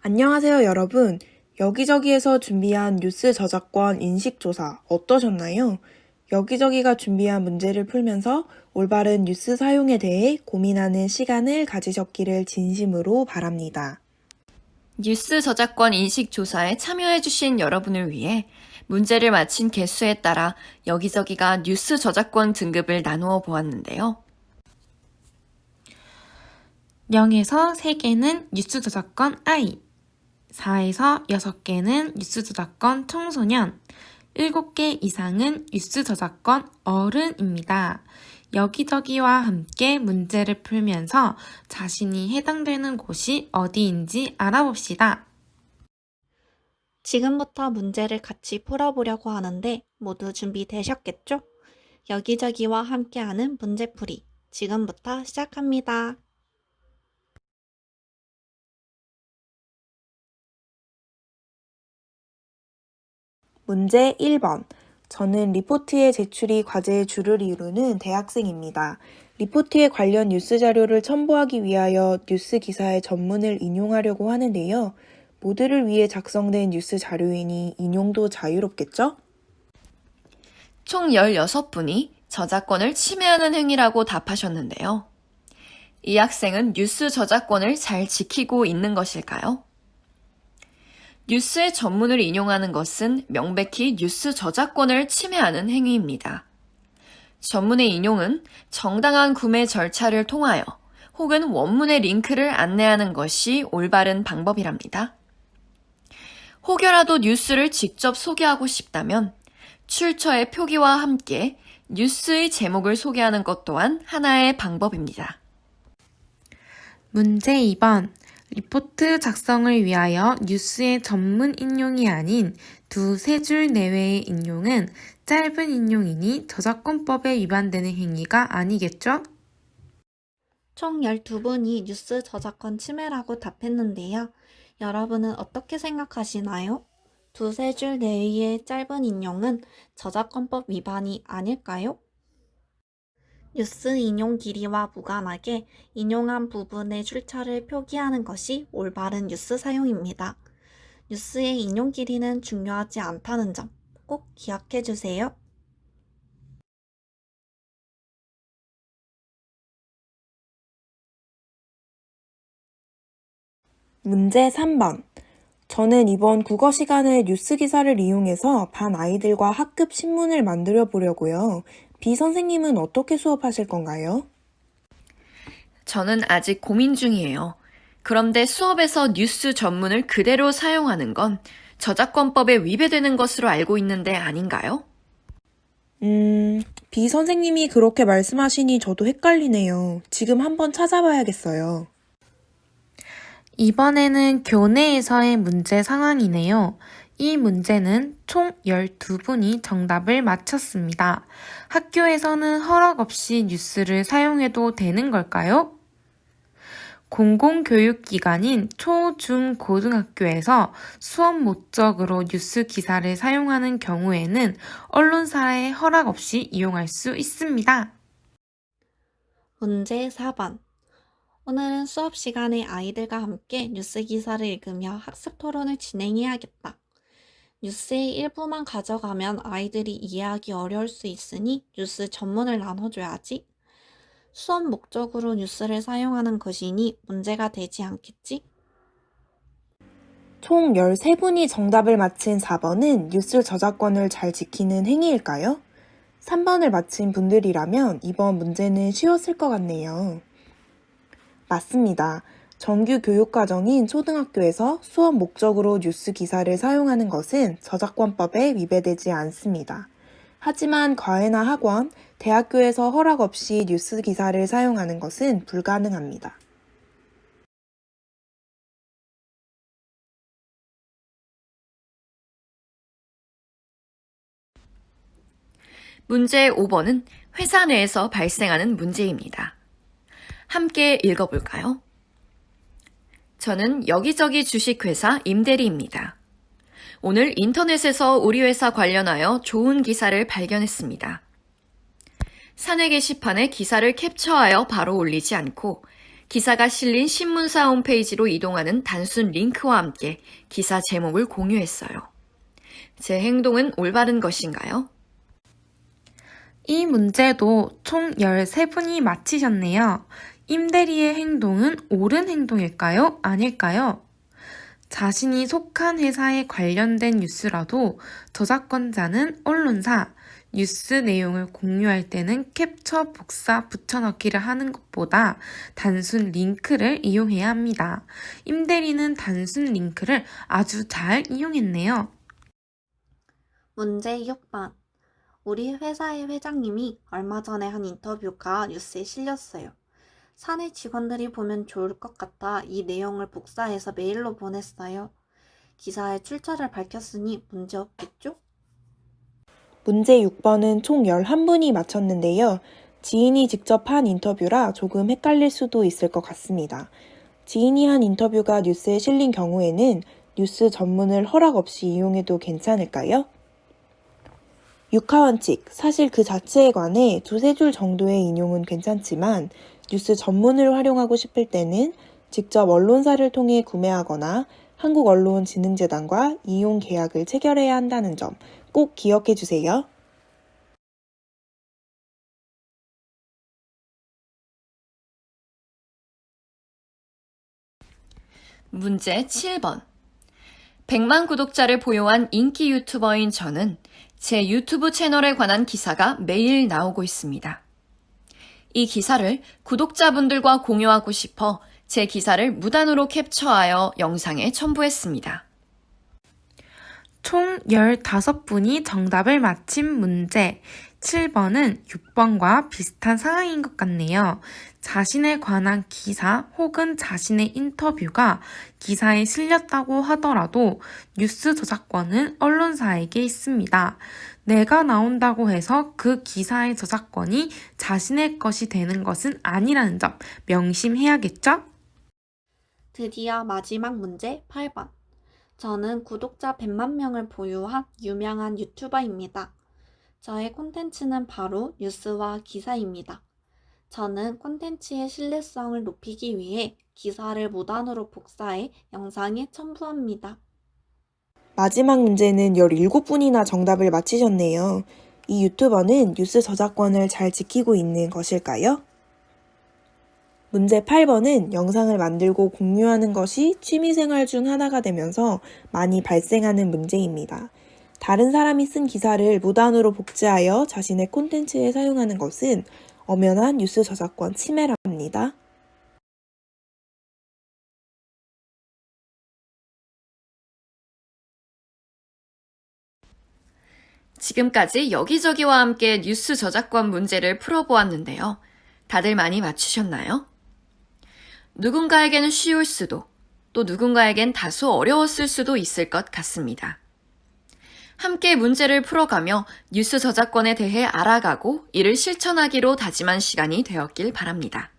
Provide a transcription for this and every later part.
안녕하세요, 여러분. 여기저기에서 준비한 뉴스 저작권 인식조사 어떠셨나요? 여기저기가 준비한 문제를 풀면서 올바른 뉴스 사용에 대해 고민하는 시간을 가지셨기를 진심으로 바랍니다. 뉴스 저작권 인식 조사에 참여해주신 여러분을 위해 문제를 맞힌 개수에 따라 여기저기가 뉴스 저작권 등급을 나누어 보았는데요. 0에서 3개는 뉴스 저작권 아이, 4에서 6개는 뉴스 저작권 청소년, 7개 이상은 뉴스 저작권 어른입니다. 여기저기와 함께 문제를 풀면서 자신이 해당되는 곳이 어디인지 알아봅시다. 지금부터 문제를 같이 풀어보려고 하는데 모두 준비되셨겠죠? 여기저기와 함께하는 문제풀이 지금부터 시작합니다. 문제 1번. 저는 리포트의 제출이 과제의 주를 이루는 대학생입니다. 리포트에 관련 뉴스 자료를 첨부하기 위하여 뉴스 기사의 전문을 인용하려고 하는데요. 모두를 위해 작성된 뉴스 자료이니 인용도 자유롭겠죠? 총 16분이 저작권을 침해하는 행위라고 답하셨는데요. 이 학생은 뉴스 저작권을 잘 지키고 있는 것일까요? 뉴스의 전문을 인용하는 것은 명백히 뉴스 저작권을 침해하는 행위입니다. 전문의 인용은 정당한 구매 절차를 통하여 혹은 원문의 링크를 안내하는 것이 올바른 방법이랍니다. 혹여라도 뉴스를 직접 소개하고 싶다면 출처의 표기와 함께 뉴스의 제목을 소개하는 것 또한 하나의 방법입니다. 문제 2번. 리포트 작성을 위하여 뉴스의 전문 인용이 아닌 두세 줄 내외의 인용은 짧은 인용이니 저작권법에 위반되는 행위가 아니겠죠? 총 12분이 뉴스 저작권 침해라고 답했는데요. 여러분은 어떻게 생각하시나요? 두세 줄 내외의 짧은 인용은 저작권법 위반이 아닐까요? 뉴스 인용 길이와 무관하게 인용한 부분의 출처를 표기하는 것이 올바른 뉴스 사용입니다. 뉴스의 인용 길이는 중요하지 않다는 점 꼭 기억해 주세요. 문제 3번. 저는 이번 국어 시간에 뉴스 기사를 이용해서 반 아이들과 학급 신문을 만들어 보려고요. 비 선생님은 어떻게 수업하실 건가요? 저는 아직 고민 중이에요. 그런데 수업에서 뉴스 전문을 그대로 사용하는 건 저작권법에 위배되는 것으로 알고 있는데 아닌가요? 비 선생님이 그렇게 말씀하시니 저도 헷갈리네요. 지금 한번 찾아봐야겠어요. 이번에는 교내에서의 문제 상황이네요. 이 문제는 총 12분이 정답을 맞췄습니다. 학교에서는 허락 없이 뉴스를 사용해도 되는 걸까요? 공공교육기관인 초, 중, 고등학교에서 수업 목적으로 뉴스 기사를 사용하는 경우에는 언론사의 허락 없이 이용할 수 있습니다. 문제 4번. 오늘은 수업 시간에 아이들과 함께 뉴스 기사를 읽으며 학습 토론을 진행해야겠다. 뉴스의 일부만 가져가면 아이들이 이해하기 어려울 수 있으니 뉴스 전문을 나눠줘야지. 수업 목적으로 뉴스를 사용하는 것이니 문제가 되지 않겠지? 총 13분이 정답을 맞힌 4번은 뉴스 저작권을 잘 지키는 행위일까요? 3번을 맞힌 분들이라면 이번 문제는 쉬웠을 것 같네요. 맞습니다. 정규 교육과정인 초등학교에서 수업 목적으로 뉴스 기사를 사용하는 것은 저작권법에 위배되지 않습니다. 하지만 과외나 학원, 대학교에서 허락 없이 뉴스 기사를 사용하는 것은 불가능합니다. 문제 5번은 회사 내에서 발생하는 문제입니다. 함께 읽어볼까요? 저는 여기저기 주식회사 임대리입니다. 오늘 인터넷에서 우리 회사 관련하여 좋은 기사를 발견했습니다. 사내 게시판에 기사를 캡처하여 바로 올리지 않고 기사가 실린 신문사 홈페이지로 이동하는 단순 링크와 함께 기사 제목을 공유했어요. 제 행동은 올바른 것인가요? 이 문제도 총 13분이 맞히셨네요. 임대리의 행동은 옳은 행동일까요? 아닐까요? 자신이 속한 회사에 관련된 뉴스라도 저작권자는 언론사, 뉴스 내용을 공유할 때는 캡처, 복사, 붙여넣기를 하는 것보다 단순 링크를 이용해야 합니다. 임대리는 단순 링크를 아주 잘 이용했네요. 문제 6번. 우리 회사의 회장님이 얼마 전에 한 인터뷰가 뉴스에 실렸어요. 사내 직원들이 보면 좋을 것 같아 이 내용을 복사해서 메일로 보냈어요. 기사에 출처를 밝혔으니 문제 없겠죠? 문제 6번은 총 11분이 맞췄는데요. 지인이 직접 한 인터뷰라 조금 헷갈릴 수도 있을 것 같습니다. 지인이 한 인터뷰가 뉴스에 실린 경우에는 뉴스 전문을 허락 없이 이용해도 괜찮을까요? 육하원칙, 사실 그 자체에 관해 두세 줄 정도의 인용은 괜찮지만 뉴스 전문을 활용하고 싶을 때는 직접 언론사를 통해 구매하거나 한국언론진흥재단과 이용 계약을 체결해야 한다는 점 꼭 기억해 주세요. 문제 7번. 100만 구독자를 보유한 인기 유튜버인 저는 제 유튜브 채널에 관한 기사가 매일 나오고 있습니다. 이 기사를 구독자분들과 공유하고 싶어 제 기사를 무단으로 캡처하여 영상에 첨부했습니다. 총 15분이 정답을 맞힌 문제 7번은 6번과 비슷한 상황인 것 같네요. 자신에 관한 기사 혹은 자신의 인터뷰가 기사에 실렸다고 하더라도 뉴스 저작권은 언론사에게 있습니다. 내가 나온다고 해서 그 기사의 저작권이 자신의 것이 되는 것은 아니라는 점 명심해야겠죠? 드디어 마지막 문제 8번. 저는 구독자 100만 명을 보유한 유명한 유튜버입니다. 저의 콘텐츠는 바로 뉴스와 기사입니다. 저는 콘텐츠의 신뢰성을 높이기 위해 기사를 무단으로 복사해 영상에 첨부합니다. 마지막 문제는 17분이나 정답을 맞히셨네요. 이 유튜버는 뉴스 저작권을 잘 지키고 있는 것일까요? 문제 8번은 영상을 만들고 공유하는 것이 취미생활 중 하나가 되면서 많이 발생하는 문제입니다. 다른 사람이 쓴 기사를 무단으로 복제하여 자신의 콘텐츠에 사용하는 것은 엄연한 뉴스 저작권 침해랍니다. 지금까지 여기저기와 함께 뉴스 저작권 문제를 풀어보았는데요. 다들 많이 맞추셨나요? 누군가에게는 쉬울 수도, 또 누군가에겐 다소 어려웠을 수도 있을 것 같습니다. 함께 문제를 풀어가며 뉴스 저작권에 대해 알아가고 이를 실천하기로 다짐한 시간이 되었길 바랍니다.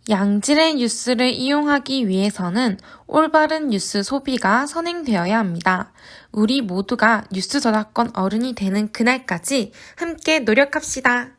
양질의 뉴스를 이용하기 위해서는 올바른 뉴스 소비가 선행되어야 합니다. 우리 모두가 뉴스 저작권 어른이 되는 그날까지 함께 노력합시다.